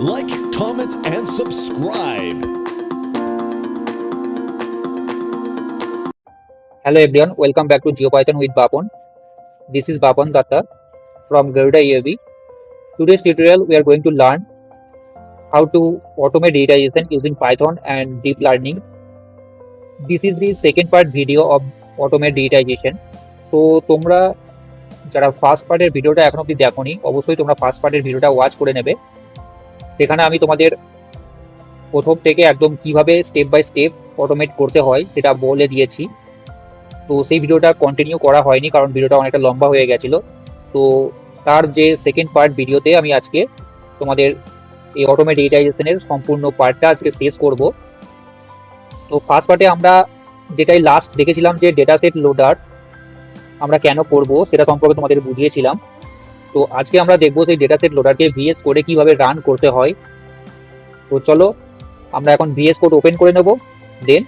like, comment, and subscribe. Hello everyone, welcome back to GeoPython with Bapan. This is Bapan Datta from Garuda AAV. Today's tutorial we are going to learn how to automate digitization using Python and deep learning. This is the second part video of automate digitization. তো তোমরা যারা first পার্টের ভিডিওটা এখন অবধি দেখোনি অবশ্যই তোমরা ফার্স্ট পার্টের ভিডিওটা ওয়াচ করে নেবে। সেখানে আমি তোমাদের প্রথম থেকে একদম কিভাবে স্টেপ বাই স্টেপ অটোমেট করতে হয় সেটা বলে দিয়েছি। তো সেই ভিডিওটা কন্টিনিউ করা হয়নি কারণ ভিডিওটা অনেকটা লম্বা হয়ে গেছিলো। তো তার যে সেকেন্ড পার্ট ভিডিওতে আমি আজকে তোমাদের এই অটোমেট ডিজিটাইজেশনের সম্পূর্ণ পার্টটা আজকে শেষ করব। তো ফার্স্ট পার্টে আমরা যেটাই লাস্ট দেখেছিলাম যে ডেটা সেট লোডার আমরা কেন করব সেটা সম্পর্কে তোমাদের বুঝিয়েছিলাম। তো আজকে আমরা দেখবো সেই ডেটা সেট লোডারকে ভিএস কোডে কিভাবে রান করতে হয়। তো চলো আমরা এখন ভিএস কোড ওপেন করে নেব, দেন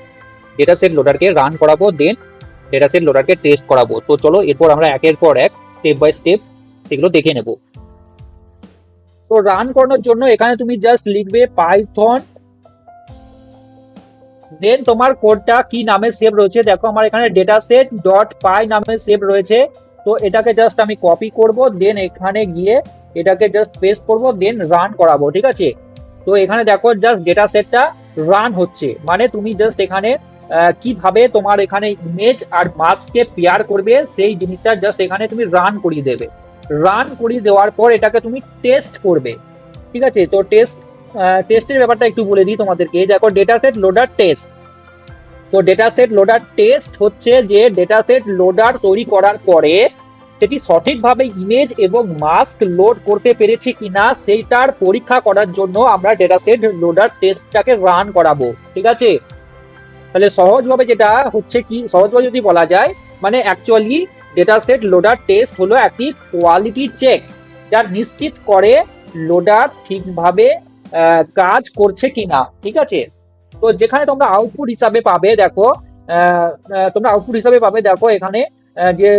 ডেটা সেট লোডারকে রান করাবো, দেন ডেটা সেট লোডারকে টেস্ট করাবো। তো চলো এরপর আমরা একের পর এক স্টেপ বাই স্টেপ সেগুলো দেখে নেব। তো রান করানোর জন্য এখানে তুমি জাস্ট লিখবে পাইথন, দেন তোমার কোডটা কি নামে সেভ রয়েছে, দেখো আমার এখানে ডেটা সেট ডট পাই নামে সেভ রয়েছে। তো এটাকে জাস্ট আমি কপি করব, দেন এখানে গিয়ে এটাকে জাস্ট পেস্ট করব, দেন রান করাবো। ঠিক আছে, তো এখানে দেখো জাস্ট ডেটা সেটটা রান হচ্ছে, মানে তুমি জাস্ট এখানে কিভাবে তোমার এখানে ইমেজ আর মাস্ককে পেয়ার করবে সেই জিনিসটা জাস্ট এখানে তুমি রান করিয়ে দেবে। রান করিয়ে দেওয়ার পর এটাকে তুমি টেস্ট করবে। ঠিক আছে, তো টেস্টের ব্যাপারটা একটু বলে দিই তোমাদেরকে। দেখো ডেটা সেট লোডার টেস্ট। তো ডেটা সেট লোডার টেস্ট হচ্ছে যে ডেটা সেট লোডার তৈরি করার পরে সেটি সঠিকভাবে ইমেজ এবং মাস্ক লোড করতে পেরেছে কিনা সেইটার পরীক্ষা করার জন্য আমরা ডেটা সেট লোডার টেস্টটাকে রান করাবো। ঠিক আছে, তাহলে সহজভাবে যেটা হচ্ছে কি, সহজভাবে যদি বলা যায় মানে actually data set loader test হলো একটি কোয়ালিটি চেক যা নিশ্চিত করে লোডার ঠিকভাবে কাজ করছে কিনা। ঠিক আছে, তো যেখানে তোমরা আউটপুট হিসাবে পাবে দেখো, তোমরা আউটপুট হিসাবে পাবে দেখো এখানে যে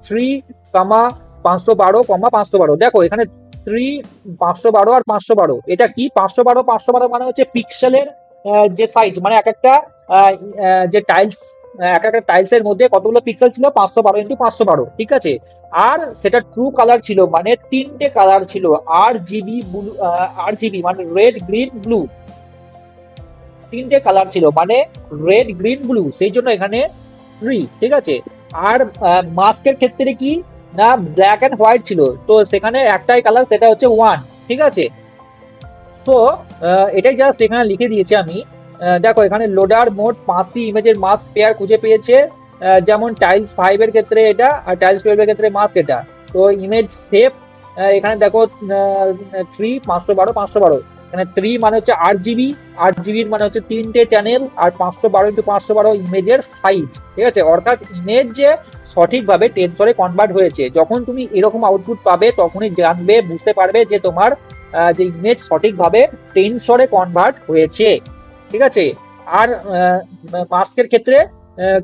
3,512,512, দেখো এখানে 3,512 আর 512। এটা কি 512 মানে হচ্ছে পিক্সেলের যে সাইজ, মানে এক একটা যে টাইলস, এক একটা টাইলসের মধ্যে কতগুলো পিক্সেল ছিল 512 × 512। ঠিক আছে, আর সেটা ট্রু কালার ছিল, মানে তিনটে কালার ছিল, RGB ব্লু, RGB মানে রেড গ্রিন ব্লু, তিনটে কালার ছিল, মানে রেড গ্রিন ব্লু, সেই জন্য এখানে 3। ঠিক আছে, আর মাস্কের ক্ষেত্রে কি না ব্ল্যাক এন্ড হোয়াইট ছিল, তো সেখানে একটাই কালার, সেটা হচ্ছে 1। ঠিক আছে, তো এটাই জাস্ট এখানে লিখে দিয়েছি আমি। দেখো এখানে লোডার মোট 5টি ইমেজের মাস্ক পেয়ার খুঁজে পেয়েছে, যেমন টাইলস 5 এর ক্ষেত্রে এটা আর টাইলস 12 এর ক্ষেত্রে মাস্ক এটা। তো ইমেজ শেপ এখানে দেখো 3 512 512, এখানে 3 মানে হচ্ছে RGB, RGB মানে হচ্ছে তিনটে চ্যানেল, আর 512 × 512 ইমেজের সাইজ। ঠিক আছে, অর্থাৎ ইমেজ যে সঠিকভাবে টেনসরে কনভার্ট হয়েছে। যখন তুমি এরকম আউটপুট পাবে তখনই জানবে, বুঝতে পারবে যে তোমার যে ইমেজ সঠিকভাবে টেনসরে কনভার্ট হয়েছে। ঠিক আছে, আর মাস্কের ক্ষেত্রে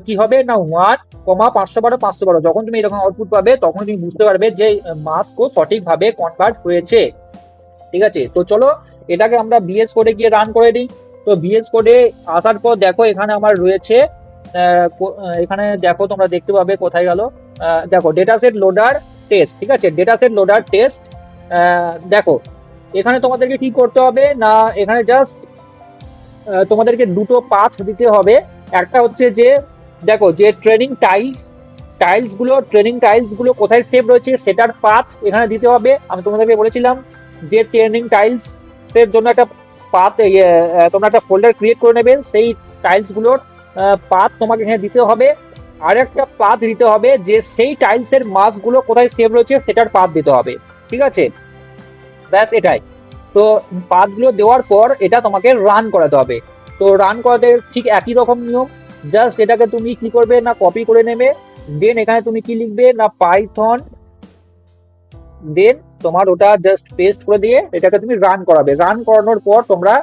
কি হবে না 1, 512 512, যখন তুমি এরকম আউটপুট পাবে তখন তুমি বুঝতে পারবে যে মাস্কও সঠিকভাবে কনভার্ট হয়েছে। ঠিক আছে, তো চলো এটাকে আমরা ভিএস কোডে গিয়ে রান করে দিই। তো ভিএস কোডে আসার পর দেখো এখানে আমার রয়েছে, এখানে দেখো তোমরা দেখতে পাবে কোথায় গেল, দেখো ডেটা সেট লোডার টেস্ট। ঠিক আছে, ডেটা সেট লোডার টেস্ট, দেখো এখানে তোমাদেরকে কি করতে হবে না, এখানে জাস্ট তোমাদেরকে দুটো পাথ দিতে হবে। একটা হচ্ছে যে দেখো যে ট্রেনিং টাইলস গুলো কোথায় সেভ রয়েছে সেটার পাথ এখানে দিতে হবে। আমি তোমাদেরকে বলেছিলাম যে ট্রেনিং টাইলস এর জন্য একটা পাথ, তোমরা একটা ফোল্ডার ক্রিয়েট করে নেবে, সেই টাইলস গুলোর পাথ তোমাকে এখানে দিতে হবে। আর একটা পাথ দিতে হবে যে সেই টাইলস এর মার্ক গুলো কোথায় সেভ রয়েছে সেটার পাথ দিতে হবে। ঠিক আছে, ব্যাস এটাই। তো পাথগুলো দেওয়ার পর এটা তোমাকে রান করাতে হবে। তো রান করাতে ঠিক একই রকম নিয়ম, জাস্ট এটাকে তুমি কি করবে না কপি করে নেবে, দেন এখানে তুমি কি লিখবে না পাইথন, দেন তোমার ওটা জাস্ট পেস্ট করে দিয়ে এটাকে তুমি রান করাবে। রান করানোর পর তোমরা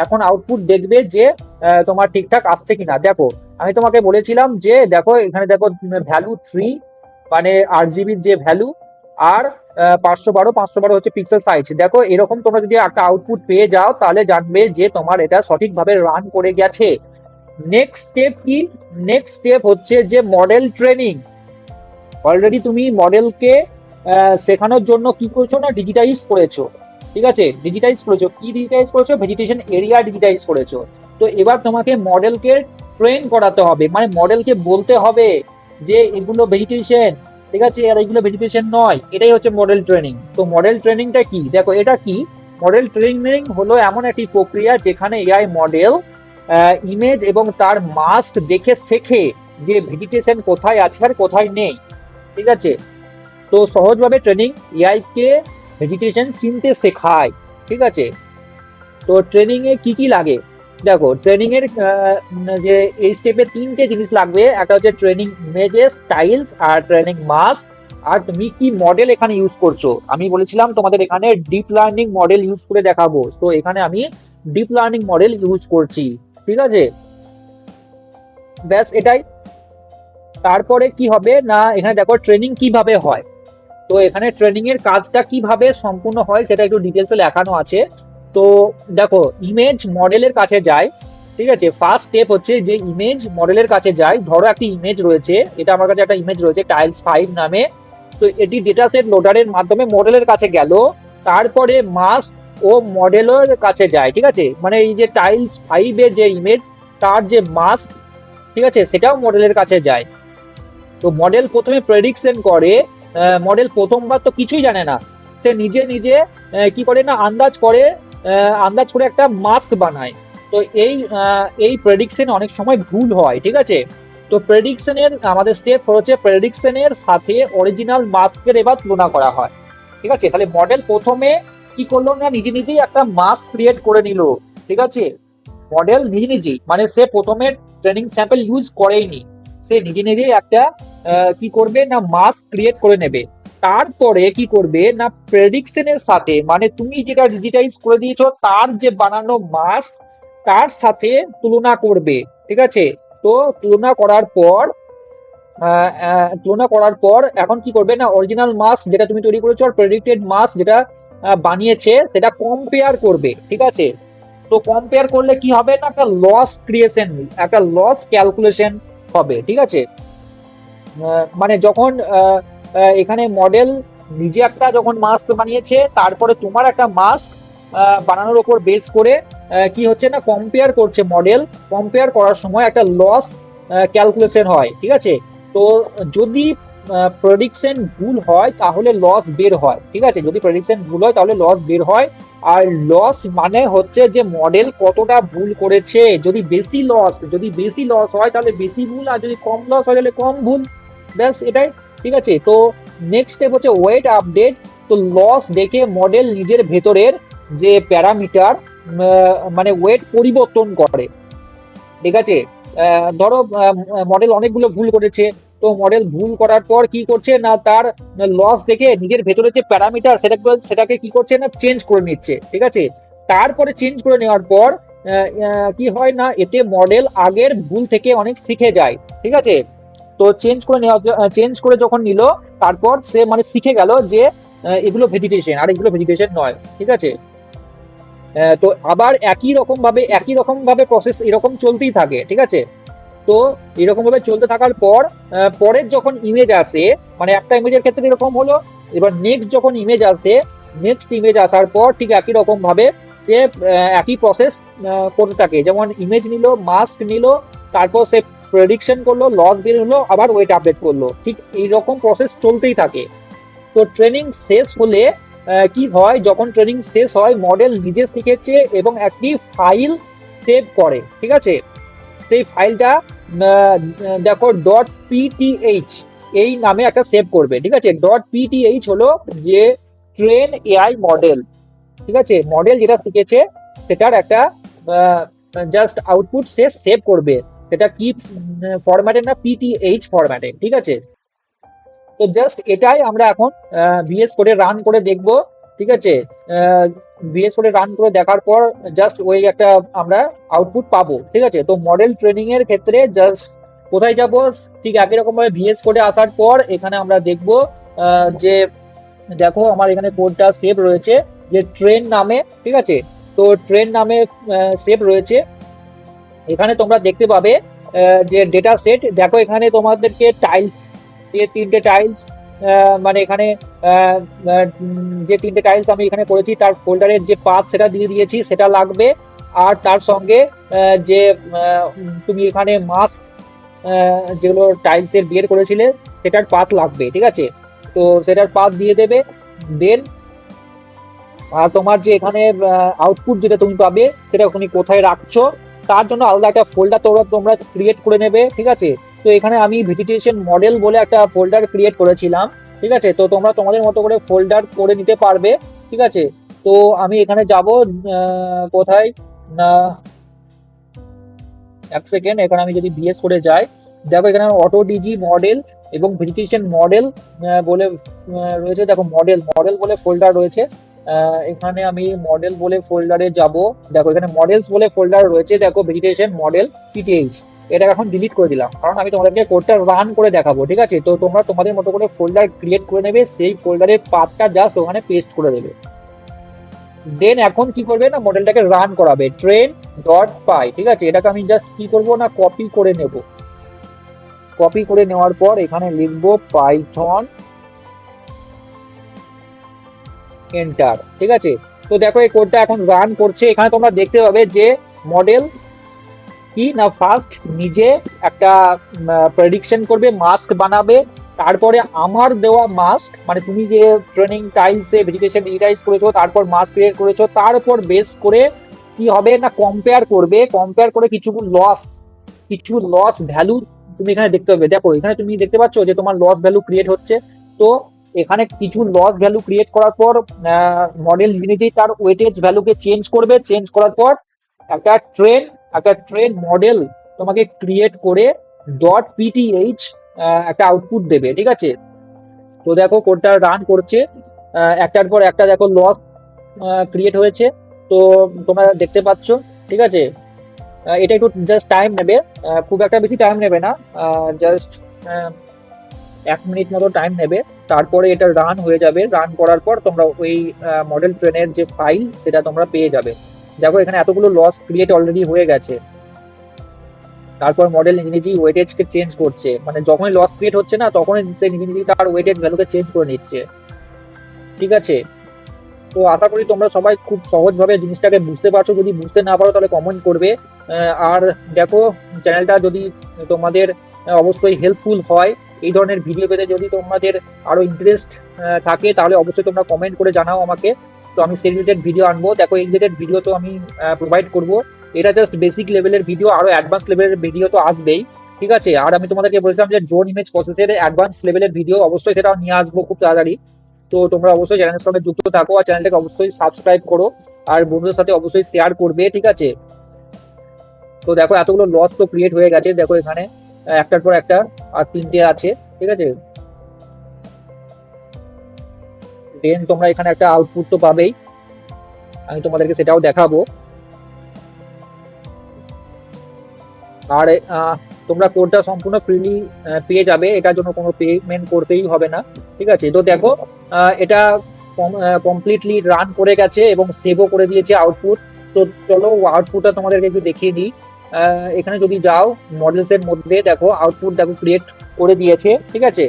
এখন আউটপুট দেখবে যে তোমার ঠিকঠাক আসছে কিনা। দেখো আমি তোমাকে বলেছিলাম যে দেখো এখানে দেখো ভ্যালু 3 মানে RGB যে ভ্যালু, আর 512 হচ্ছে পিক্সেল সাইজ। দেখো এরকম তোমরা যদি একটা আউটপুট পেয়ে যাও তাহলে জানবে যে তোমার এটা সঠিকভাবে রান করে গেছে। নেক্সট স্টেপ কি? নেক্সট স্টেপ হচ্ছে যে মডেল ট্রেনিং। অলরেডি তুমি মডেলকে শেখানোর জন্য কি করেছো না ডিজিটাইজ করেছো, ঠিক আছে? ডিজিটাইজ করেছো, কি ডিজিটাইজ করেছো? ভেজিটেশন এরিয়া ডিজিটাইজ করেছো। তো এবার তোমাকে মডেলকে ট্রেন করাতে হবে, মানে মডেলকে বলতে হবে যে এগুলো ভেজিটেশন, ঠিক আছে, আর এগুলো ভেজিটেশন নয়। এটাই হচ্ছে মডেল ট্রেনিং। তো মডেল ট্রেনিংটা কি? দেখো এটা কি, মডেল ট্রেনিং হলো এমন একটি প্রক্রিয়া যেখানে এআই মডেল ইমেজ এবং তার মাস্ক দেখে শেখে যে ভেজিটেশন কোথায় আছে আর কোথায় নেই, ঠিক আছে? তো সহজভাবে ট্রেনিং এআই কে ভেজিটেশন চিনতে শেখায়, ঠিক আছে? তো ট্রেনিং এ কি কি লাগে? দেখো ট্রেনিং এর যে এই স্টেপে 3টে জিনিস লাগবে। একটা হচ্ছে ট্রেনিং ইমেজেস, স্টাইলস আর ট্রেনিং মাস্ক। আর তুমি কি মডেল এখানে ইউজ করছো? আমি বলেছিলাম তোমাদের এখানে ডিপ লার্নিং মডেল ইউজ করে দেখাবো, তো এখানে আমি ডিপ লার্নিং মডেল ইউজ করছি, ঠিক আছে? ব্যাস এটাই। তারপরে কি হবে না, এখানে দেখো ট্রেনিং কিভাবে হয়। তো এখানে ট্রেনিং এর কাজটা কিভাবে সম্পূর্ণ হয় সেটা একটু ডিটেলসে লেখানো আছে। তো দেখো ইমেজ মডেলের কাছে যায়, ঠিক আছে? ফার্স্ট স্টেপ হচ্ছে যে ইমেজ মডেলের কাছে যায়। ধরো একটি ইমেজ রয়েছে, এটা আমার কাছে একটা ইমেজ রয়েছে টাইলস 5 নামে। তো এটি ডেটা সেট লোডারের মাধ্যমে মডেলের কাছে গেল। তারপরে মাস্ক ও মডেলের কাছে যায়, ঠিক আছে? মানে এই যে টাইলস 5 এর যে ইমেজ, তার যে মাস্ক, ঠিক আছে, সেটাও মডেলের কাছে যায়। তো মডেল প্রথমে প্রেডিকশন করে। মডেল প্রথমবার তো কিছুই জানে না, সে নিজে নিজে কি করে না আন্দাজ করে একটা মাস্ক বানায়। তো এই প্রেডিকশন অনেক সময় ভুল হয়, ঠিক আছে? তো প্রেডিকশনের আমাদের স্টেপ হচ্ছে প্রেডিকশনের সাথে অরিজিনাল মাস্কের এবার তুলনা করা হয়, ঠিক আছে? তাহলে মডেল প্রথমে কি করলো না নিজে নিজেই একটা মাস্ক ক্রিয়েট করে নিল, ঠিক আছে? মডেল নিজে নিজেই, মানে সে প্রথমে ট্রেনিং স্যাম্পল ইউজ করেইনি, সে নিজে নিজেই একটা কি করবে না মাস্ক ক্রিয়েট করে নেবে। তারপরে কি করবে না প্রেডিকশনের সাথে, মানে তুমি যেটা ডিজিটাইজ করে দিয়েছো তার যে বানানো মাস্ক, তার সাথে তুলনা করবে, ঠিক আছে? তো তুলনা করার পর এখন কি করবে না অরিজিনাল মাস্ক যেটা তুমি তৈরি করেছো আর প্রেডিক্টেড মাস্ক যেটা বানিয়েছে সেটা কম্পেয়ার করবে, ঠিক আছে? তো কম্পেয়ার করলে কি হবে না একটা লস ক্রিয়েশন, একটা লস ক্যালকুলেশন হবে, ঠিক আছে? মানে যখন এখানে মডেল নিজে একটা যখন মাস্ক বানিয়েছে, তারপরে তোমার একটা মাস্ক বানানোর উপর বেস করে কি হচ্ছে না কম্পেয়ার করছে মডেল। কম্পেয়ার করার সময় একটা লস ক্যালকুলেশন হয়, ঠিক আছে? তো যদি প্রেডিকশন ভুল হয় তাহলে লস বের হয়, ঠিক আছে? যদি প্রেডিকশন ভুল হয় তাহলে লস বের হয়। আর লস মানে হচ্ছে যে মডেল কতটা ভুল করেছে। যদি বেশি লস হয় তাহলে বেশি ভুল, আর যদি কম লস হয় তাহলে কম ভুল। ব্যাস এটাই, ঠিক আছে? তো নেক্সট স্টেপ হচ্ছে ওয়েট আপডেট। তো লস দেখে মডেল নিজের ভেতরের যে প্যারামিটার মানে ওয়েট পরিবর্তন করে, ঠিক আছে? ধরো মডেল অনেকগুলো ভুল করেছে, তো মডেল ভুল করার পর কি করছে না তার লস দেখে নিজের ভেতরে যে প্যারামিটার সেটাকে কি করছে না চেঞ্জ করে নিচ্ছে, ঠিক আছে? তারপরে চেঞ্জ করে নেওয়ার পর কি হয় না এতে মডেল আগের ভুল থেকে অনেক শিখে যায়, ঠিক আছে? তো চেঞ্জ করে যখন নিল, তারপর সে মানে শিখে গেল যে এগুলো ভেজিটেশন আর এগুলো ভেজিটেশন নয়, ঠিক আছে? তো আবার একই রকম ভাবে প্রসেস এরকম চলতেই থাকে, ঠিক আছে? তো এরকম ভাবে চলতে থাকার পর পরের যখন ইমেজ আসে, মানে একটা ইমেজের ক্ষেত্রে এরকম হলো, এবার নেক্সট ইমেজ আসার পর ঠিক একই রকম ভাবে সে একই প্রসেস করতে থাকে। যেমন ইমেজ নিল, মাস্ক নিল, তারপর সে প্রেডিকশন করলো, লস বের হলো, আবার ওয়েট আপডেট করলো, ঠিক এইরকম প্রসেস চলতেই থাকে। তো ট্রেনিং শেষ হলে কি হয়, যখন ট্রেনিং শেষ হয় মডেল নিজে শিখেছে এবং একটি ফাইল সেভ করে, ঠিক আছে? সেই ফাইলটা দেখো .pth এই নামে একটা সেভ করবে, ঠিক আছে? .pth হলো যে ট্রেন এআই মডেল, ঠিক আছে? মডেল যেটা শিখেছে সেটার একটা জাস্ট আউটপুট সে সেভ করবে। সেটা কি ফরম্যাটে না pth ফরম্যাটে, ঠিক আছে? তো জাস্ট এটাই আমরা এখন ভিএস কোডে রান করে দেখব, ঠিক আছে? ভিএস কোডে রান করে দেখার পর জাস্ট ওই একটা আমরা আউটপুট পাবো, ঠিক আছে? তো মডেল ট্রেনিং এর ক্ষেত্রে জাস্ট কোথায় যাব, ঠিক একই রকম ভাবে ভিএস কোডে আসার পর এখানে আমরা দেখব যে দেখো আমার এখানে কোডটা সেভ রয়েছে যে ট্রেন নামে, ঠিক আছে। তো ট্রেন নামে সেভ রয়েছে। এখানে তোমরা দেখতে পাবে যে ডেটা সেট, দেখো এখানে তোমাদেরকে টাইলস, যে তিনটে টাইলস, মানে এখানে যে তিনটে টাইলস আমি এখানে করেছি তার ফোল্ডারের যে পাথ সেটা দিয়ে দিয়েছি, সেটা লাগবে। আর তার সঙ্গে যে তুমি এখানে মাস্ক যেগুলো টাইলসের বের করেছিলে সেটার পাথ লাগবে, ঠিক আছে। তো সেটার পাথ দিয়ে দেবে। দেন আর তোমার যে এখানে আউটপুট যেটা তুমি পাবে সেটা তুমি কোথায় রাখছো তার জন্য আলাদা একটা ফোল্ডার তোমরা ক্রিয়েট করে নেবে, ঠিক আছে। তো এখানে আমি ভেজিটেশন মডেল বলে একটা ফোল্ডার ক্রিয়েট করেছিলাম, ঠিক আছে। তো তোমরা তোমাদের মতো করে ফোল্ডার করে নিতে পারবে, ঠিক আছে। তো আমি এখানে যাব কোথায় না, এক সেকেন্ড, এখানে আমি যদি বিএস করে যাই, দেখো এখানে অটো ডিজি মডেল এবং ভেজিটেশন মডেল বলে রয়েছে। দেখো মডেল মডেল বলে ফোল্ডার রয়েছে। এখানে আমি মডেল বলে ফোল্ডারে যাব। দেখো এখানে মডেলস বলে ফোল্ডার রয়েছে, দেখো ভেজিটেশন মডেল পিটিএইচ। এটা এখন ডিলিট করে দিলাম কারণ আমি তোমাদেরকে কোডটা রান করে দেখাবো, ঠিক আছে। তো তোমরা তোমাদের মতো করে ফোল্ডার ক্রিয়েট করে নেবে, সেই ফোল্ডারের পাথটা জাস্ট ওখানে পেস্ট করে দেবে। দেন এখন কি করবে না, মডেলটাকে রান করাবে ট্রেন ডট পাই, ঠিক আছে। এটাকে আমি জাস্ট কি করব না, কপি করে নেব। কপি করে নেওয়ার পর এখানে লিখবো পাইথন এন্টার, ঠিক আছে। তো দেখো এই কোডটা এখন রান করছে। এখানে তোমরা দেখতে পাবে যে মডেল কি না, ফার্স্ট নিজে একটা প্রেডিকশন করবে, মাস্ক বানাবে। তারপরে আমার দেওয়া মাস্ক, মানে তুমি যে ট্রেনিং টাইলসে ভেজিটেশন ইনিশিয়ালাইজ করেছো তারপর মাস্ক ক্রিয়েট করেছো, তার উপর বেস করে কি হবে না, কম্পেয়ার করবে। কম্পেয়ার করে কিছু লস ভ্যালু তুমি এখানে দেখতে পাবে। দেখো এখানে তুমি দেখতে পাচ্ছ যে তোমার লস ভ্যালু ক্রিয়েট হচ্ছে। তো এখানে কিছু লস ভ্যালু ক্রিয়েট করার পর মডেল নিজেই তার ওয়েটেজ ভ্যালুকে চেঞ্জ করবে। চেঞ্জ করার পর একটা ট্রেন মডেল তোমাকে ক্রিয়েট করে ডট পিটিএইচ একটা আউটপুট দেবে, ঠিক আছে। তো দেখো কোডটা রান করছে, একটার পর একটা দেখো লস ক্রিয়েট হয়েছে। তো তোমরা দেখতে পাচ্ছ, ঠিক আছে। এটা একটু জাস্ট টাইম নেবে, খুব একটা বেশি টাইম নেবে না, জাস্ট 1 মিনিট মতো টাইম নেবে। তারপরে এটা রান হয়ে যাবে। রান করার পর তোমরা ওই মডেল ট্রেনের যে ফাইল সেটা তোমরা পেয়ে যাবে। দেখো এখানে এতগুলো লস ক্রিয়েট অলরেডি হয়ে গেছে। তারপর মডেল নিজেই ওয়েটেজকে চেঞ্জ করছে, মানে যখনই লস ক্রিয়েট হচ্ছে না তখন সে নিজেই তার ওয়েটেজ ভ্যালুকে চেঞ্জ করে নিচ্ছে, ঠিক আছে। তো আশা করি তোমরা সবাই খুব সহজভাবে জিনিসটাকে বুঝতে পারছো। যদি বুঝতে না পারো তাহলে কমেন্ট করবে। আর দেখো চ্যানেলটা যদি তোমাদের অবশ্যই হেল্পফুল হয়, এই ধরনের ভিডিও পেতে যদি তোমাদের আরো ইন্টারেস্ট থাকে তাহলে অবশ্যই তোমরা কমেন্ট করে জানাও আমাকে। তো আমি সেই রিলেটেড ভিডিও আনবো। দেখো এই রিলেটেড ভিডিও তো আমি প্রোভাইড করবো। এটা জাস্ট বেসিক লেভেলের ভিডিও, আরো অ্যাডভান্স লেভেলের ভিডিও তো আসবেই, ঠিক আছে। আর আমি তোমাদেরকে বলেছিলাম যে ড্রোন ইমেজ প্রসেসের অ্যাডভান্স লেভেলের ভিডিও অবশ্যই সেটাও নিয়ে আসবো খুব তাড়াতাড়ি। তো তোমরা অবশ্যই চ্যানেলের সঙ্গে যুক্ত থাকো আর চ্যানেলটাকে অবশ্যই সাবস্ক্রাইব করো আর বন্ধুদের সাথে অবশ্যই শেয়ার করবে, ঠিক আছে। তো দেখো এতগুলো লস তো ক্রিয়েট হয়ে গেছে, দেখো এখানে একটার পর একটা আর তিনটে আছে, ঠিক আছে। দেন তোমরা এখানে একটা আউটপুট তো পাবেই, আমি তোমাদেরকে সেটাও দেখাবো। আর তোমরা কোডটা সম্পূর্ণ ফ্রিলি পেয়ে যাবে, এটার জন্য কোনো পেমেন্ট করতেই হবে না, ঠিক আছে। তো দেখো এটা কমপ্লিটলি রান করে গেছে এবং সেভও করে দিয়েছে আউটপুট। তো চলো আউটপুটটা তোমাদেরকে একটু দেখিয়ে দিই। এখানে যদি যাও মডেলস এর মধ্যে, দেখো আউটপুট দেখো ক্রিয়েট করে দিয়েছে, ঠিক আছে।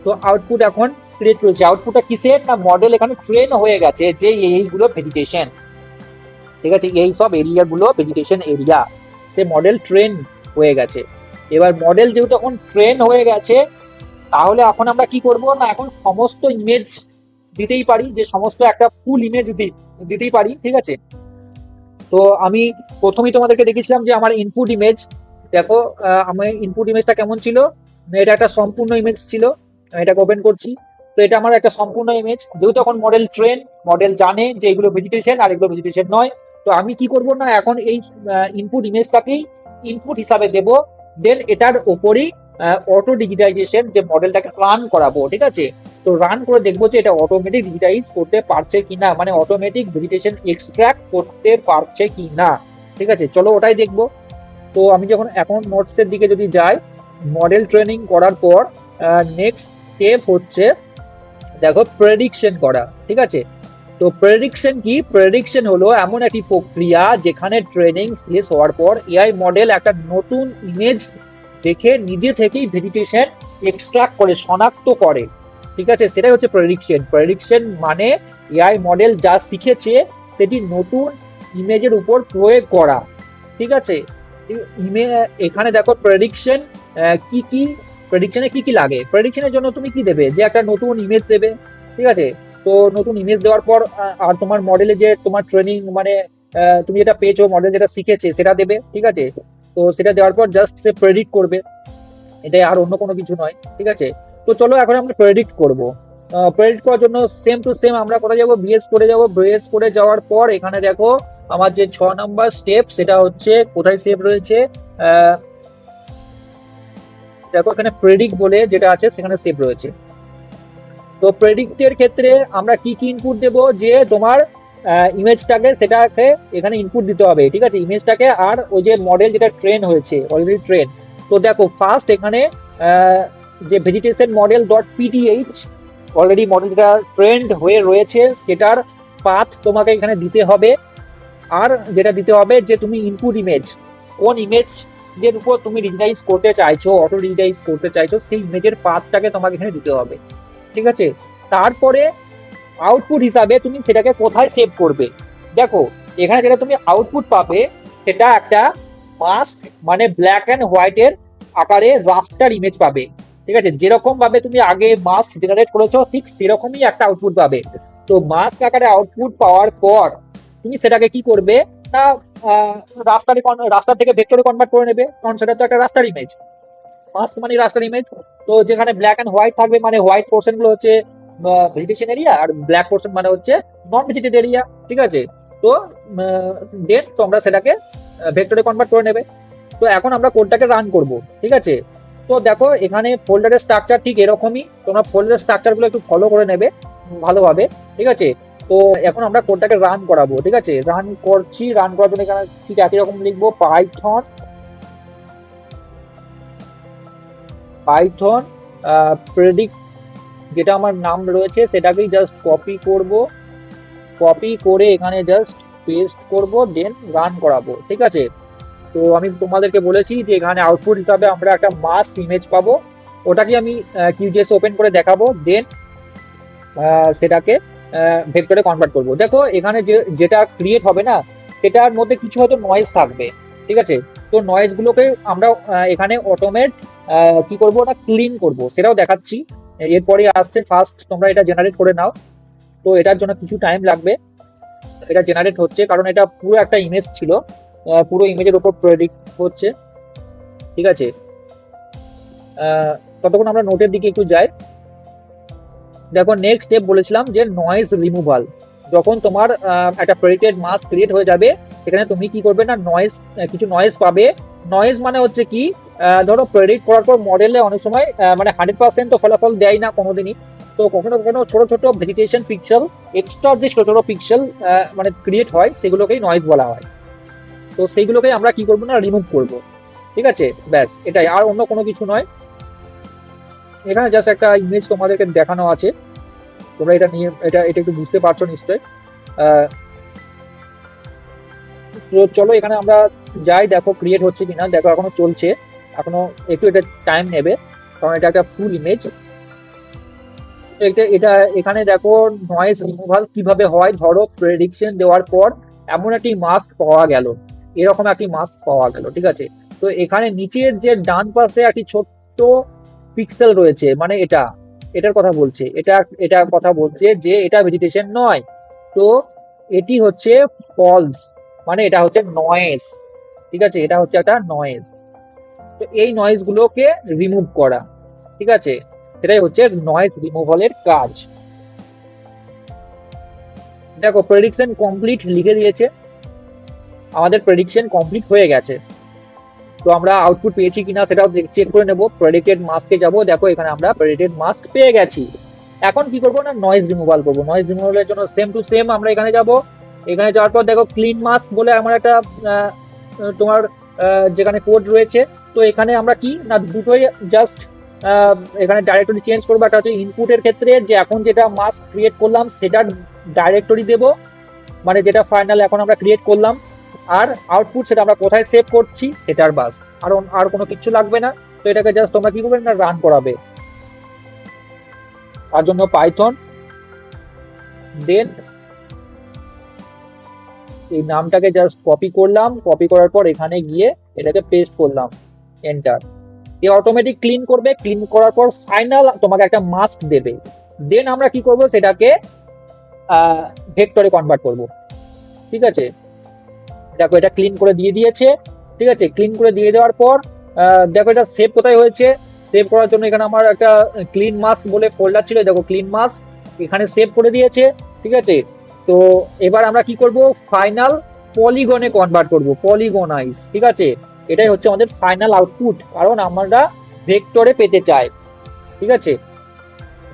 তো আউটপুট এখন ক্রিয়েট করেছে। আউটপুটটা কিসের না, মডেল এখানে ট্রেন হয়ে গেছে যে এইগুলো ভেজিটেশন, ঠিক আছে, এই সব এরিয়া গুলো ভেজিটেশন এরিয়া, সে মডেল ট্রেন হয়ে গেছে। এবার মডেল যেহেতু এখন ট্রেন হয়ে গেছে তাহলে এখন আমরা কি করব না, এখন সমস্ত ইমেজ দিতেই পারি, যে সমস্ত একটা ফুল ইমেজ দিতেই পারি, ঠিক আছে। তো আমি প্রথমেই তোমাদেরকে দেখেছিলাম যে আমার ইনপুট ইমেজ, দেখো আমার ইনপুট ইমেজটা কেমন ছিল। এটা একটা সম্পূর্ণ ইমেজ ছিল, আমি এটাকে ওপেন করছি। তো এটা আমার একটা সম্পূর্ণ ইমেজ, যেহেতু এখন মডেল ট্রেন, মডেল জানে যে এগুলো ভেজিটেশন আর এগুলো ভেজিটেশন নয়। তো আমি কি করব না, এখন এই ইনপুট ইমেজটাকেই ইনপুট হিসাবে দেব। দেন এটার ওপরই অটো ডিজিটাইজেশন যে মডেলটাকে রান করাবো, ঠিক আছে। তো রান করে দেখবো যে এটা অটোমেটিক ডিজিটাইজ করতে পারছে কিনা, মানে অটোমেটিক ভেজিটেশন এক্সট্রাক্ট করতে পারছে কিনা, ঠিক আছে। চলো ওটাই দেখবো। তো আমি যখন এখন নোটস এর দিকে যদি যাই, মডেল ট্রেনিং করার পর নেক্সট স্টেপ হচ্ছে দেখো প্রেডিকশন করা, ঠিক আছে। তো প্রেডিকশন কি? প্রেডিকশন হলো এমন একটি প্রক্রিয়া যেখানে ট্রেনিং শেষ হওয়ার পর এআই মডেল একটা নতুন ইমেজ দেখে নিজে থেকেই ভেজিটেশন এক্সট্রাক্ট করে, শনাক্ত করে, ঠিক আছে। সেটাই হচ্ছে প্রেডিকশন। প্রেডিকশন মানে এআই মডেল যা শিখেছে সেটি নতুন ইমেজের উপর প্রয়োগ করা, ঠিক আছে। এখানে দেখো প্রেডিকশন কি কি, প্রেডিকশনে কি কি লাগে। প্রেডিকশনের জন্য তুমি কি দেবে? যে একটা নতুন ইমেজ দেবে, ঠিক আছে। তো নতুন ইমেজ দেওয়ার পর আর তোমার মডেলে যে তোমার ট্রেনিং মানে তুমি যেটা পেয়েছো, মডেল যেটা শিখেছে সেটা দেবে, ঠিক আছে। তো সেটা দেওয়ার পর জাস্ট সে প্রেডিক্ট করবে, এটাই, আর অন্য কোনো কিছু নয়, ঠিক আছে। তো চলো এখন আমরা প্রেডিক্ট করব। প্রেডিক্ট করার জন্য সেম টু সেম আমরা কোথায় যাবো? বিএস করে যাবো। বিএস করে যাওয়ার পর এখানে দেখো আমার যে 6 নম্বর স্টেপ সেটা হচ্ছে কোথায় সেভ রয়েছে, দেখো এখানে প্রেডিক্ট বলে যেটা আছে সেখানে সেভ রয়েছে। তো প্রেডিক্টের ক্ষেত্রে আমরা কি কি ইনপুট দেব? যে তোমার ইমেজটাকে, সেটাকে এখানে ইনপুট দিতে হবে, ঠিক আছে, ইমেজটাকে, আর ওই যে মডেল যেটা ট্রেন হয়েছে, অলরেডি ট্রেন। তো দেখো ফার্স্ট এখানে যে vegetation model dot PTH, already model যেটা ট্রেন্ড হয়ে রয়েছে সেটার পাথ তোমাকে এখানে দিতে হবে। আর যেটা দিতে হবে যে তুমি ইনপুট ইমেজ, কোন ইমেজ যের উপর তুমি ডিজিটাইজ করতে চাইছো, অটো ডিজিটাইজ করতে চাইছো, সেই ইমেজের পাথটাকে তোমাকে এখানে দিতে হবে, ঠিক আছে। তারপরে আউটপুট হিসাবে তুমি সেটাকে কোথায় সেভ করবে? দেখো এখানে যেটা তুমি আউটপুট পাবে সেটা একটা মাস্ক মানে ব্ল্যাক অ্যান্ড হোয়াইটের আকারে রাস্টার ইমেজ পাবে, ঠিক আছে। যেরকম ভাবে তুমি আগে মাস্ক জেনারেট করেছো ঠিক সেরকমই একটা আউটপুট পাবে। তো মাস্ক আকারে আউটপুট পাওয়ার পর তুমি সেটাকে কি করবে না, রাস্তার থেকে ভেক্টরে কনভার্ট করে নেবে, কারণ সেটা তো একটা রাস্টার ইমেজ, মাস্ক মানে রাস্টার ইমেজ। তো যেখানে ব্ল্যাক অ্যান্ড হোয়াইট থাকবে মানে হোয়াইট পোর্শন গুলো হচ্ছে ভেজিটেশন এরিয়া, আর ব্ল্যাক পোর্শন মানে হচ্ছে নন ভেজিটেড এরিয়া, ঠিক আছে। তো দেন তোমরা সেটাকে ভেক্টরে কনভার্ট করে নেবে। তো এখন আমরা কোডটাকে রান করব, ঠিক আছে। তো দেখো এখানে ফোল্ডারের স্ট্রাকচার ঠিক এরকমই, তোমরা ফোল্ডারের স্ট্রাকচার গুলো একটু ফলো করে নেবে ভালোভাবে, ঠিক আছে। তো এখন আমরা কোডটাকে রান করাবো, ঠিক আছে। রান করছি, রান করার জন্য এখানে ঠিক একই রকম লিখবো পাইথন পাইথন প্রেডিক্ট, যেটা আমার নাম রয়েছে সেটাকেই জাস্ট কপি করব, কপি করে এখানে জাস্ট পেস্ট করব, দেন রান করাবো, ঠিক আছে। তো আমি তোমাদেরকে বলেছি যে এখানে আউটপুট হিসাবে আমরা একটা মাস্ক ইমেজ পাবো, ওটাকে আমি কিউজিএস ওপেন করে দেখাবো, দেন সেটাকে ভেক্টরে কনভার্ট করব। দেখো এখানে যেটা ক্রিয়েট হবে না সেটার মধ্যে কিছু হয়তো নয়েজ থাকবে, ঠিক আছে। তো নয়েজ গুলোকে আমরা এখানে অটোমেট কি করব না, ক্লিন করব, সেটাও দেখাচ্ছি। এরপরে আসছে ফার্স্ট তোমরা এটা জেনারেট করে নাও। তো এটার জন্য কিছু টাইম লাগবে, এটা জেনারেট হচ্ছে কারণ এটা পুরো একটা ইমেজ ছিল, পুরো ইমেজের উপর প্রেডিক্ট হচ্ছে, ঠিক আছে। ততক্ষণ আমরা নোটের দিকে একটু যাই। দেখো নেক্সট স্টেপ বলেছিলাম যে নয়েজ রিমুভাল। যখন তোমার একটা প্রেডিক্টেড মাস্ক ক্রিয়েট হয়ে যাবে সেখানে তুমি কি করবে না, নয়েজ, কিছু নয়েজ পাবে। নয়েজ মানে হচ্ছে কি, ধরো প্রেডিক্ট করার পর মডেলে অনেক সময় মানে 100% তো ফলাফল দেয় না কোনোদিনই। তো কখনো কখনো ছোট ছোট ভেজিটেশন পিক্সেল, এক্সট্রা যে ছোট ছোট পিক্সেল মানে ক্রিয়েট হয় সেগুলোকেই নয়েজ বলা হয়। তো সেইগুলোকে আমরা কি করবো না, রিমুভ করব, ঠিক আছে। ব্যাস এটাই, আর অন্য কোনো কিছু নয়। এখানে জাস্ট একটা ইমেজ তোমাদেরকে দেখানো আছে, তোমরা এটা নিয়ে এটা একটু বুঝতে পারছো নিশ্চয়। তো চলো এখানে আমরা যাই, দেখো ক্রিয়েট হচ্ছে কিনা। দেখো এখনো চলছে, এখনো একটু এটা টাইম নেবে কারণ এটা একটা ফুল ইমেজ। এটা এখানে দেখো নয়েজ রিমুভাল কিভাবে হয়। ধরো প্রেডিকশন দেওয়ার পর এমন একটি মাস্ক পাওয়া গেল, এরকম একটি মাস্ক পাওয়া গেল, ঠিক আছে। তো এখানে নিচের যে ডান পাশে একটি ছোট্ট পিক্সেল রয়েছে, মানে এটার কথা বলছে, এটার কথা বলছে যে এটা ভেজিটেশন নয়। তো এটি হচ্ছে ফলস, মানে এটা হচ্ছে নয়েজ, ঠিক আছে, এটা হচ্ছে একটা নয়েজ। তো এই নয়েজ গুলোকে রিমুভ করা, ঠিক আছে, এটাই হচ্ছে নয়েজ রিমুভালের কাজ। দেখো প্রেডিকশন কমপ্লিট লিখে দিয়েছে, আমাদের প্রেডিকশন কমপ্লিট হয়ে গেছে। তো আমরা আউটপুট পেয়েছি কিনা সেটাও চেক করে নেবো। প্রেডিক্টেড মাস্কে যাব, দেখো এখানে আমরা প্রেডিক্টেড মাস্ক পেয়ে গেছি। এখন কি করবো না, নয়েজ রিমুভাল করবো। নয়েজ রিমুভালের জন্য সেম টু সেম আমরা এখানে যাব। এখানে যাওয়ার পর দেখো ক্লিন মাস্ক বলে আমার একটা তোমার যেখানে কোড রয়েছে। তো এখানে আমরা কি না, দুটোই জাস্ট এখানে ডাইরেক্টরি চেঞ্জ করবো। একটা হচ্ছে ইনপুটের ক্ষেত্রে যে এখন যেটা মাস্ক ক্রিয়েট করলাম সেটার ডাইরেক্টরি দেব, মানে যেটা ফাইনাল এখন আমরা ক্রিয়েট করলাম। আর আউটপুট সেটা আমরা কোথায় সেভ করছি সেটার বাস, আর কোনো কিছু লাগবে না। তো এটাকে জাস্ট তোমরা কি করবে না, রান করাবে। তার জন্য পাইথন, দেন এই নামটাকে জাস্ট কপি করলাম, কপি করার পর এখানে গিয়ে এটাকে পেস্ট করলাম, এন্টার। এ অটোমেটিক ক্লিন করবে, ক্লিন করার পর ফাইনাল তোমাকে একটা মাস্ক দেবে। দেন আমরা কি করব, সেটাকে ভেক্টরে কনভার্ট করব। ঠিক আছে, দেখো এটা ক্লিন করে দিয়ে দিয়েছে। ঠিক আছে, ক্লিন করে দিয়ে দেওয়ার পর দেখো এটা সেভ কোথায় হয়েছে। সেভ করার জন্য এখানে আমার একটা ক্লিন মাস্ক বলে ফোল্ডার ছিল, দেখো ক্লিন মাস্ক এখানে সেভ করে দিয়েছে। ঠিক আছে, তো এবার আমরা কি করব, ফাইনাল পলিগনে কনভার্ট করব, পলিগনাইজ। ঠিক আছে, এটাই হচ্ছে আমাদের ফাইনাল আউটপুট, কারণ আমরা ভেক্টরে পেতে চাই। ঠিক আছে,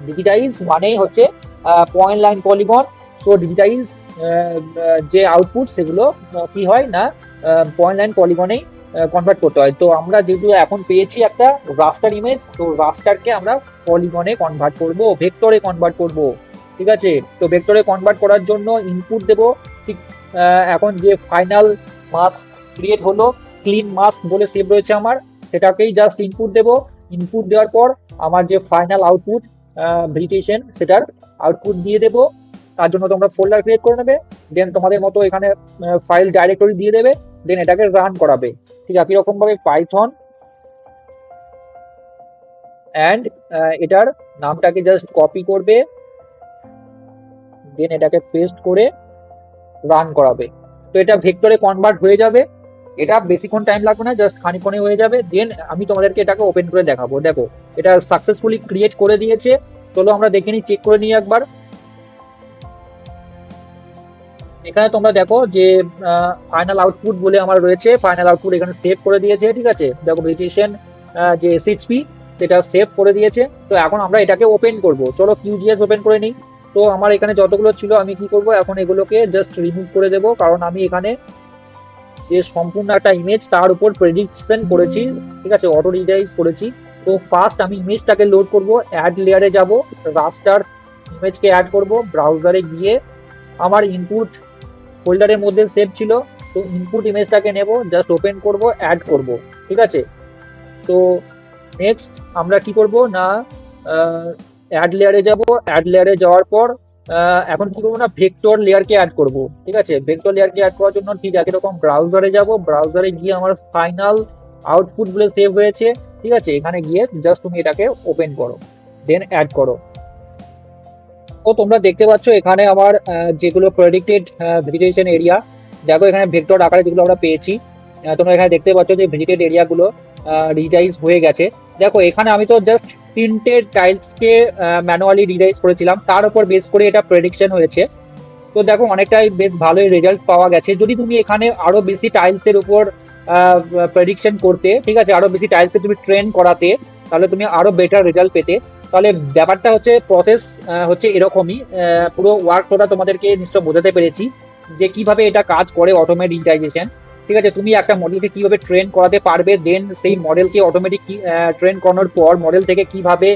ডিজিটাইজ মানেই হচ্ছে point line polygon. So digitize যে আউটপুট সেগুলো কি হয় না, পয়েন্ট লাইন পলিগনেই কনভার্ট করতে হয়। তো আমরা যেহেতু এখন পেয়েছি একটা রাস্টার ইমেজ, তো রাস্টারকে আমরা পলিগনে কনভার্ট করব, ভেক্টরে কনভার্ট করব। ঠিক আছে, তো ভেক্টরে কনভার্ট করার জন্য ইনপুট দেব। ঠিক এখন যে ফাইনাল মাস্ক ক্রিয়েট হলো, ক্লিন মাস্ক বলে সেভ রয়েছে আমার, সেটাকেই জাস্ট ইনপুট দেব। ইনপুট দেওয়ার পর আমার যে ফাইনাল আউটপুট ভেরিটেশন, সেটার আউটপুট দিয়ে দেব। তার জন্য তোমরা ফোল্ডার ক্রিয়েট করে নেবে, দেন তোমাদের মতো এখানে ফাইল ডাইরেক্টরি দিয়ে দেবে, দেন এটাকে রান করাবে। ঠিক একই রকম ভাবে পাইথন অ্যান্ড এটার নামটাকে জাস্ট কপি করবে, দেন এটাকে পেস্ট করে রান করাবে। তো এটা ভেক্টরে কনভার্ট হয়ে যাবে, এটা বেশিক্ষণ টাইম লাগবে না, জাস্ট খানিক্ষণে হয়ে যাবে। দেন আমি তোমাদেরকে এটাকে ওপেন করে দেখাবো। দেখো এটা সাকসেসফুলি ক্রিয়েট করে দিয়েছে। চলো আমরা দেখে নিই, চেক করে নিই একবার। এখানে তোমরা দেখো যে ফাইনাল আউটপুট বলে আমার রয়েছে, ফাইনাল আউটপুট এখানে সেভ করে দিয়েছে। ঠিক আছে, দেখো ভেরিটেশন যে এসএইচপি সেটা সেভ করে দিয়েছে। তো এখন আমরা এটাকে ওপেন করব, চলো কিউজিএস ওপেন করে নিই। তো আমার এখানে যতগুলো ছিল আমি কি করব, এখন এগুলোকে জাস্ট রিমুভ করে দেব, কারণ আমি এখানে যে সম্পূর্ণ একটা ইমেজ তার উপর প্রেডিকশন করেছি। ঠিক আছে, অটো ডিজাইজ করেছি। তো ফার্স্ট আমি ইমেজটাকে লোড করব, অ্যাড লেয়ারে যাব, রাস্টার ইমেজকে অ্যাড করব, ব্রাউজারে গিয়ে আমার ইনপুট ফোল্ডারের মধ্যে সেভ ছিল, তো ইনপুট ইমেজটাকে নেব, জাস্ট ওপেন করব, অ্যাড করব। ঠিক আছে, তো নেক্সট আমরা কি করব না, অ্যাড লেয়ারে যাব, অ্যাড লেয়ারে যাওয়ার পর এখন কি করবো না, ভেক্টর লেয়ারকে অ্যাড করব। ঠিক আছে, ভেক্টর লেয়ারকে অ্যাড করার জন্য ঠিক একই রকম ব্রাউজারে যাব, ব্রাউজারে গিয়ে আমার ফাইনাল আউটপুট বলে সেভ হয়েছে। ঠিক আছে, এখানে গিয়ে জাস্ট তুমি এটাকে ওপেন করো, দেন অ্যাড করো। তো তোমরা দেখতে পাচ্ছ এখানে আমার যেগুলো প্রেডিক্টেড ভেজিটেশন এরিয়া, দেখো এখানে ভেক্টর আকারে যেগুলো আমরা পেয়েছি, তোমরা এখানে দেখতে পাচ্ছ যে ভেজিটেড এরিয়াগুলো রিজাইজ হয়ে গেছে। দেখো এখানে আমি তো জাস্ট 3টে টাইলসকে ম্যানুয়ালি রিজাইজ করেছিলাম, তার উপর বেস করে এটা প্রেডিকশন হয়েছে। তো দেখো অনেকটাই বেশ ভালোই রেজাল্ট পাওয়া গেছে। যদি তুমি এখানে আরো বেশি টাইলসের উপর প্রেডিকশন করতে, ঠিক আছে, আরো বেশি টাইলসকে তুমি ট্রেন করাতে, তাহলে তুমি আরো বেটার রেজাল্ট পেতে। তাহলে ব্যাপারটা হচ্ছে, প্রসেস হচ্ছে এরকমই। পুরো ওয়ার্কফ্লোটা তোমাদেরকে নিশ্চয় বোঝাতে পেরেছি যে কিভাবে এটা কাজ করে, অটোমেট ডিজিটাইজেশন। ঠিক আছে, তুমি একটা মডেলকে কিভাবে ট্রেন করাতে পারবে, দেন সেই মডেলকে অটোমেটিক ট্রেন করানোর পর মডেল থেকে কিভাবে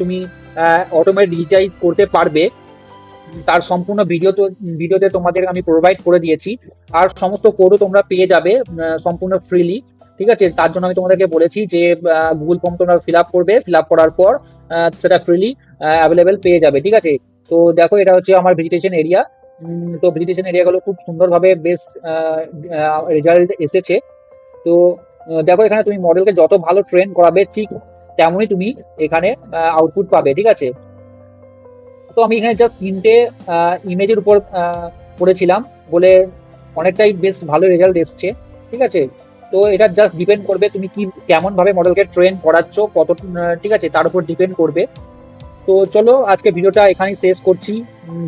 তুমি অটোমেট ডিজিটাইজ করতে পারবে, তার সম্পূর্ণ ভিডিওতে তোমাদের আমি প্রোভাইড করে দিয়েছি। আর সমস্ত কোডও তোমরা পেয়ে যাবে সম্পূর্ণ ফ্রিলি। ঠিক আছে, তার জন্য আমি তোমাদেরকে বলেছি যে গুগল ফর্ম তোমরা ফিল আপ করবে, ফিল আপ করার পর সেটা ফ্রিলি অ্যাভেলেবেল পেয়ে যাবে। ঠিক আছে, তো দেখো এটা হচ্ছে আমার ভেজিটেশন এরিয়া। তো ভেজিটেশন এরিয়াগুলো খুব সুন্দরভাবে বেশ রেজাল্ট এসেছে। তো দেখো এখানে তুমি মডেলকে যত ভালো ট্রেন করাবে, ঠিক তেমনই তুমি এখানে আউটপুট পাবে। ঠিক আছে, তো আমি এখানে জাস্ট 3টে ইমেজের উপর করেছিলাম বলে অনেকটাই বেশ ভালো রেজাল্ট এসছে। ঠিক আছে, তো এটা জাস্ট ডিপেন্ড করবে তুমি কি কেমন ভাবে মডেলকে ট্রেন করাচ্ছ, কত ঠিক আছে, তার উপর ডিপেন্ড করবে। তো চলো আজকে ভিডিওটা এখানেই শেষ করছি।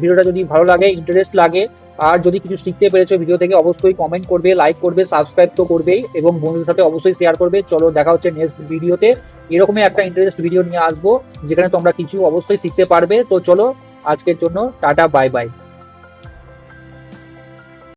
ভিডিওটা যদি ভালো লাগে, ইন্টারেস্ট লাগে, আর যদি কিছু শিখতে পেরেছো ভিডিও থেকে, অবশ্যই কমেন্ট করবে, লাইক করবে, সাবস্ক্রাইব তো করবেই, এবং বন্ধুদের সাথে অবশ্যই শেয়ার করবে। চলো দেখা হচ্ছে নেক্সট ভিডিওতে। এরকমই একটা ইন্টারেস্ট ভিডিও নিয়ে আসবো যেখানে তোমরা কিছু অবশ্যই শিখতে পারবে। তো চলো আজকের জন্য টাটা, বাই বাই।